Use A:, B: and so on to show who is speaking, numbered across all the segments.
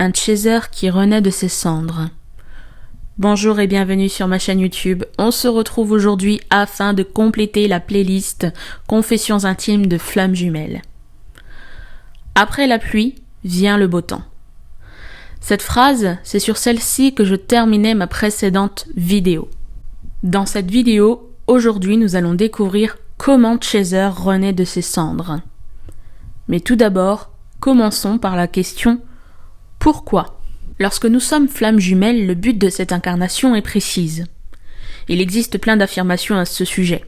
A: Un chaser qui renaît de ses cendres. Bonjour et bienvenue sur ma chaîne YouTube. On se retrouve aujourd'hui afin de compléter la playlist Confessions intimes de Flammes Jumelles. Après la pluie, vient le beau temps. Cette phrase, c'est sur celle-ci que je terminais ma précédente vidéo. Dans cette vidéo, aujourd'hui, nous allons découvrir comment Chaser renaît de ses cendres. Mais tout d'abord, commençons par la question « Pourquoi ?» Lorsque nous sommes flammes jumelles, le but de cette incarnation est précise. Il existe plein d'affirmations à ce sujet.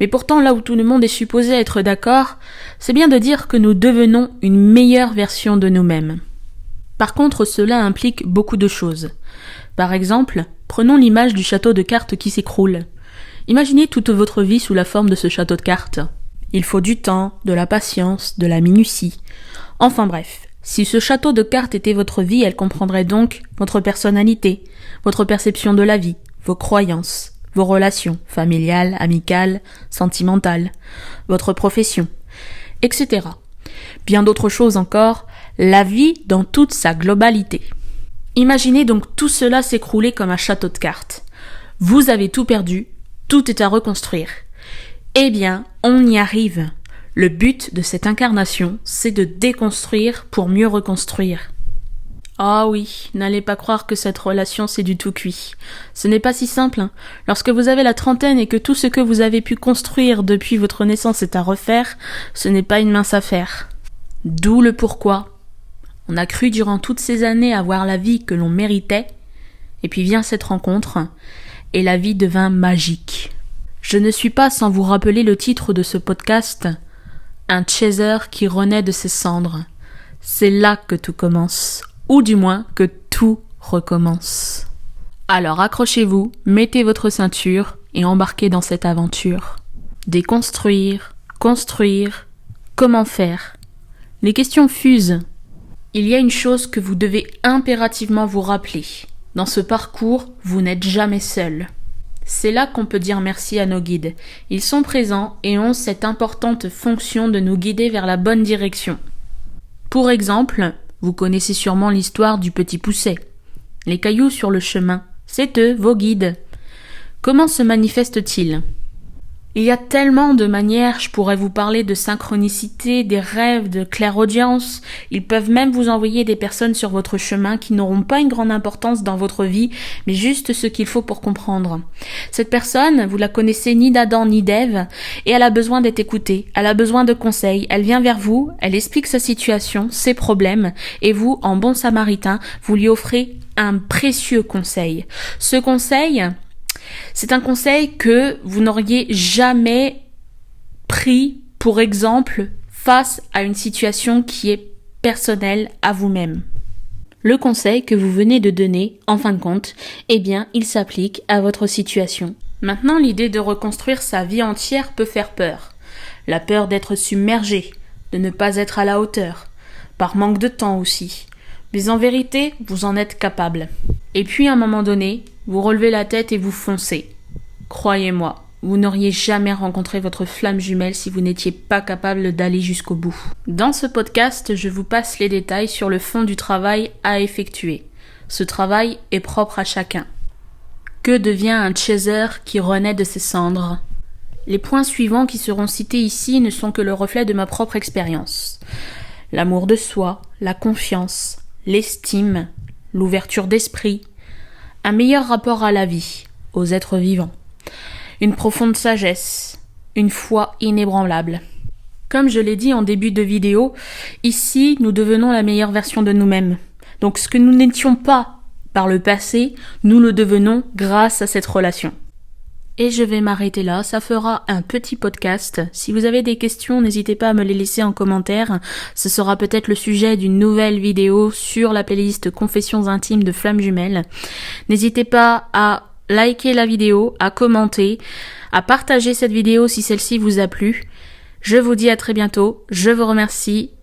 A: Mais pourtant, là où tout le monde est supposé être d'accord, c'est bien de dire que nous devenons une meilleure version de nous-mêmes. Par contre, cela implique beaucoup de choses. Par exemple, prenons l'image du château de cartes qui s'écroule. Imaginez toute votre vie sous la forme de ce château de cartes. Il faut du temps, de la patience, de la minutie. Enfin bref. Si ce château de cartes était votre vie, elle comprendrait donc votre personnalité, votre perception de la vie, vos croyances, vos relations familiales, amicales, sentimentales, votre profession, etc. Bien d'autres choses encore, la vie dans toute sa globalité. Imaginez donc tout cela s'écrouler comme un château de cartes. Vous avez tout perdu, tout est à reconstruire. Eh bien, on y arrive. Le but de cette incarnation, c'est de déconstruire pour mieux reconstruire. Ah oui, n'allez pas croire que cette relation c'est du tout cuit. Ce n'est pas si simple, hein. Lorsque vous avez la trentaine et que tout ce que vous avez pu construire depuis votre naissance est à refaire, ce n'est pas une mince affaire. D'où le pourquoi. On a cru durant toutes ces années avoir la vie que l'on méritait, et puis vient cette rencontre, et la vie devint magique. Je ne suis pas sans vous rappeler le titre de ce podcast, un chaser qui renaît de ses cendres. C'est là que tout commence, ou du moins que tout recommence. Alors accrochez-vous, mettez votre ceinture et embarquez dans cette aventure. Déconstruire, construire, comment faire? Les questions fusent. Il y a une chose que vous devez impérativement vous rappeler. Dans ce parcours, vous n'êtes jamais seul. C'est là qu'on peut dire merci à nos guides. Ils sont présents et ont cette importante fonction de nous guider vers la bonne direction. Pour exemple, vous connaissez sûrement l'histoire du petit Poucet. Les cailloux sur le chemin, c'est eux, vos guides. Comment se manifestent-ils ? Il y a tellement de manières, je pourrais vous parler de synchronicité, des rêves, de clairaudience. Ils peuvent même vous envoyer des personnes sur votre chemin qui n'auront pas une grande importance dans votre vie, mais juste ce qu'il faut pour comprendre. Cette personne, vous la connaissez ni d'Adam ni d'Ève, et elle a besoin d'être écoutée, elle a besoin de conseils, elle vient vers vous, elle explique sa situation, ses problèmes, et vous, en bon samaritain, vous lui offrez un précieux conseil. Ce conseil, c'est un conseil que vous n'auriez jamais pris, pour exemple, face à une situation qui est personnelle à vous-même. Le conseil que vous venez de donner, en fin de compte, eh bien, il s'applique à votre situation. Maintenant, l'idée de reconstruire sa vie entière peut faire peur. La peur d'être submergé, de ne pas être à la hauteur, par manque de temps aussi. Mais en vérité, vous en êtes capable. Et puis, à un moment donné, vous relevez la tête et vous foncez. Croyez-moi, vous n'auriez jamais rencontré votre flamme jumelle si vous n'étiez pas capable d'aller jusqu'au bout. Dans ce podcast, je vous passe les détails sur le fond du travail à effectuer. Ce travail est propre à chacun. Que devient un chaser qui renaît de ses cendres ? Les points suivants qui seront cités ici ne sont que le reflet de ma propre expérience. L'amour de soi, la confiance, l'estime, l'ouverture d'esprit, un meilleur rapport à la vie, aux êtres vivants, une profonde sagesse, une foi inébranlable. Comme je l'ai dit en début de vidéo, ici nous devenons la meilleure version de nous-mêmes. Donc ce que nous n'étions pas par le passé, nous le devenons grâce à cette relation. Et je vais m'arrêter là, ça fera un petit podcast. Si vous avez des questions, n'hésitez pas à me les laisser en commentaire. Ce sera peut-être le sujet d'une nouvelle vidéo sur la playlist Confessions intimes de Flammes Jumelles. N'hésitez pas à liker la vidéo, à commenter, à partager cette vidéo si celle-ci vous a plu. Je vous dis à très bientôt, je vous remercie